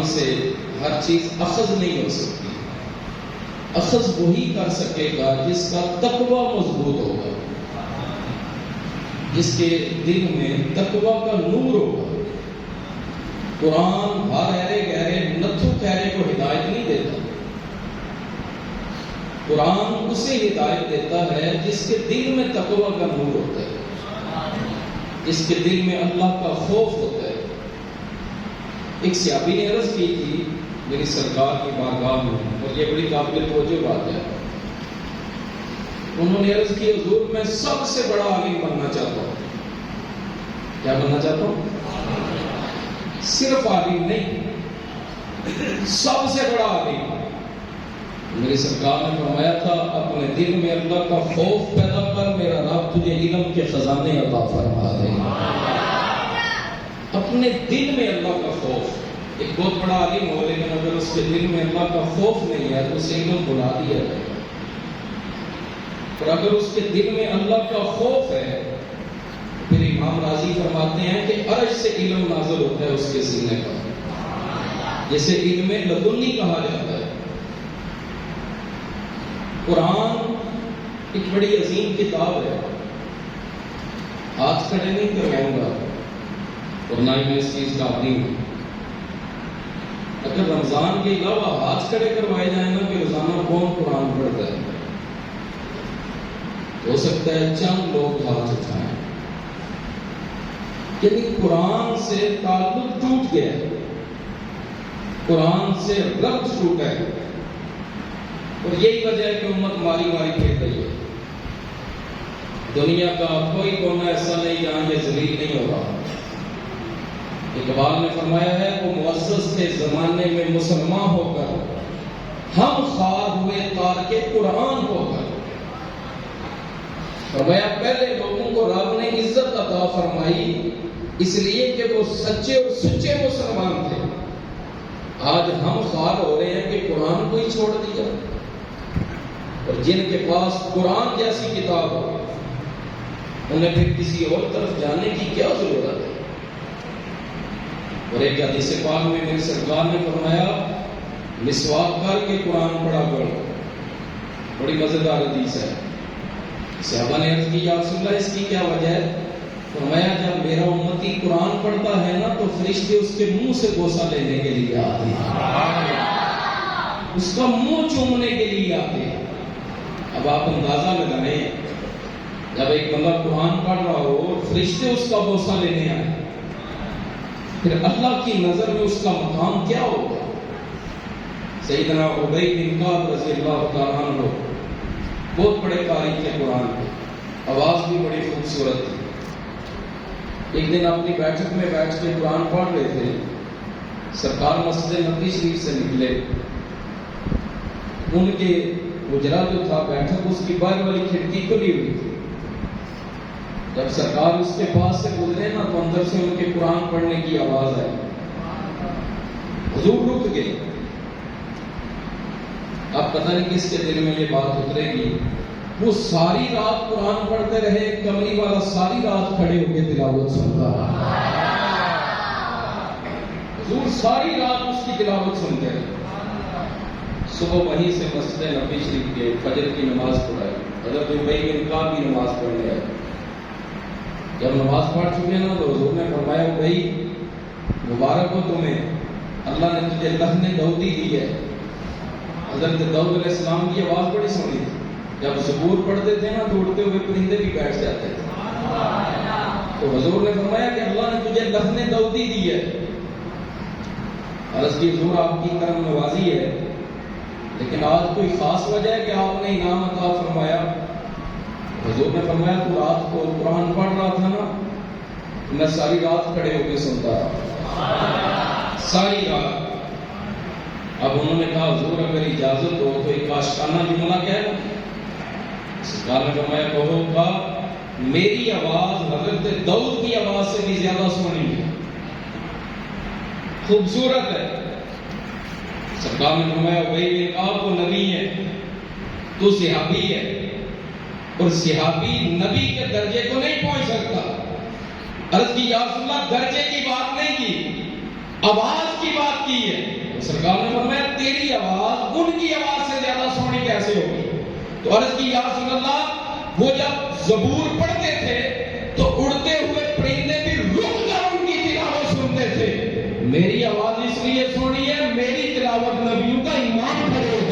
قرآن سے ہر چیز اخذ نہیں ہو سکتی. اخذ وہی کر سکے گا جس کا تقوی مضبوط ہوگا، جس کے دل میں تقوی کا نور ہوگا. قرآن ہر ایرے گہرے نتھو خیرے کو ہدایت نہیں دیتا. قرآن اسے ہدایت دیتا ہے جس کے دل میں تقوی کا نور ہوتا ہے، جس کے دل میں اللہ کا خوف ہوتا ہے. ایک صحابی نے عرض کی تھی میری سرکار کی بارگاہ میں، اور یہ بڑی قابل توجہ بات ہے. انہوں نے عرض کی حضور میں سب سے بڑا عالم بننا چاہتا ہوں. کیا بننا چاہتا ہوں؟ صرف عالم نہیں، سب سے بڑا عالم. میری سرکار نے فرمایا تھا اپنے دل میں اللہ کا خوف پیدا کر، میرا رب تجھے علم کے خزانے عطا فرما دے. اپنے دل میں اللہ کا خوف. ایک بہت بڑا عالم ہو لیکن اگر اس کے دل میں اللہ کا خوف نہیں ہے تو اسے علم بلا دیا جائے گا. اور اگر اس کے دل میں اللہ کا خوف ہے پھر امام راضی فرماتے ہیں کہ عرش سے علم نازل ہوتا ہے اس کے سینے پر، جسے علم لدنی کہا جاتا ہے. قرآن ایک بڑی عظیم کتاب ہے. ہاتھ کھڑے نہیں کرواؤں گا اور نہ ہی میں اس چیز کا عادی ہوں. اگر رمضان کے علاوہ ہاتھ کھڑے کروائے جائیں نا کہ روزانہ کون قرآن پڑھتا ہے، ہو سکتا ہے چند لوگ ہاتھ اٹھائیں. یعنی قرآن سے تعلق ٹوٹ گیا ہے، قرآن سے ربط ٹوٹا ہے. اور یہی وجہ ہے کہ امت ماری ماری پھر رہی ہے. دنیا کا کوئی کونا ایسا نہیں جہاں یہ ذلیل نہیں ہوگا. اقبال نے فرمایا ہے وہ معزز کے زمانے میں مسلمان ہو کر ہم خوار ہوئے تارک قرآن ہو کر. فرمایا پہلے لوگوں کو رب نے عزت عطا فرمائی اس لیے کہ وہ سچے اور سچے مسلمان تھے. آج ہم خوار ہو رہے ہیں کہ قرآن کو ہی چھوڑ دیا، اور جن کے پاس قرآن جیسی کتاب ہو انہیں پھر کسی اور طرف جانے کی کیا ضرورت ہے. اور ایک حدیث پاک میں میری سرکار نے فرمایا مسواک کر کے قرآن پڑھا کرو. بڑی مزیدار حدیث ہے. صحابہ نے عرض کی یا رسول اللہ اس کی کیا وجہ ہے؟ فرمایا جب میرا امتی قرآن پڑھتا ہے نا تو فرشتے اس کے منہ سے بوسہ لینے کے لیے آتے ہیں، اس کا منہ چومنے کے لیے آتے ہیں. اب آپ اندازہ لگائیں جب ایک بندہ قرآن پڑھ رہا ہو اور فرشتے اس کا بوسہ لینے آئے پھر اللہ کی نظر میں اس کا مقام کیا ہوگا. سیدنا ابی بن کعب رضی اللہ تعالیٰ عنہ بہت بڑے قاری تھے قرآن کے، آواز بھی بڑی خوبصورت تھی. ایک دن اپنی بیٹھک میں بیٹھ کے قرآن پڑھ رہے تھے. سرکار مسجد نبوی شریف سے نکلے. ان کے حجرہ جو تھا بیٹھک اس کی باہر والی کھڑکی کھلی ہوئی تھی. جب سرکار اس کے پاس سے گزرے نا تو اندر سے ان کے قرآن پڑھنے کی آواز آئی. حضور رک گئے. اب پتہ نہیں کس کے دل میں یہ بات اترے گی. وہ ساری رات قرآن پڑھتے رہے. کمری والا ساری رات کھڑے ہو کے تلاوت سنتا رہا. حضور ساری رات اس کی تلاوت سنتے رہے. صبح وہیں سے مسجد نبوی شریف کے فجر کی نماز پڑھائی. حضرت ابی بن کعب بھی نماز پڑھنے آئے. جب نماز پڑھ چکے نا تو حضور نے فرمایا ابی مبارک ہو تمہیں، اللہ نے تجھے لحن داؤدی دی ہے. حضرت داؤد علیہ السلام کی آواز بڑی سونی تھی. جب زبور پڑھتے تھے نا تو اڑتے ہوئے پرندے بھی بیٹھ جاتے تھے. تو حضور نے فرمایا کہ اللہ نے تجھے لحن داؤدی دی ہے. عرض کی حضور آپ کی کرم نوازی ہے لیکن آج کوئی خاص وجہ ہے کہ آپ نے انعام عطا فرمایا؟ حضور نے فرمایا تو رات کو قرآن پڑھ رہا تھا نا میں ساری رات کھڑے ہو کے سنتا رہا ساری رات. اب انہوں نے کہا حضور اگر اجازت ہو تو ایک عاشقانہ جملہ کہہ. سرکار نے فرمایا کہو گا میری آواز حضرت داؤد کی آواز سے بھی زیادہ سونی ہے، خوبصورت ہے. سرکار نے فرمایا بھائی آپ وہ نبی ہے تو صحابی ہے اور صحابی نبی کے درجے کو نہیں پہنچ سکتا. عرض کی یا رسول اللہ درجے کی بات نہیں کی، آواز کی بات کی ہے. سرکار نے فرمایا تیری آواز ان کی آواز سے زیادہ سونی کیسے ہوگی؟ تو عرض کی یا رسول اللہ وہ جب زبور پڑھتے تھے تو اڑتے ہوئے پرندے بھی رک کر ان کی تلاوت سنتے تھے. میری آواز اس لیے سونی ہے، میری تلاوت نبیوں کا ایمان کھڑے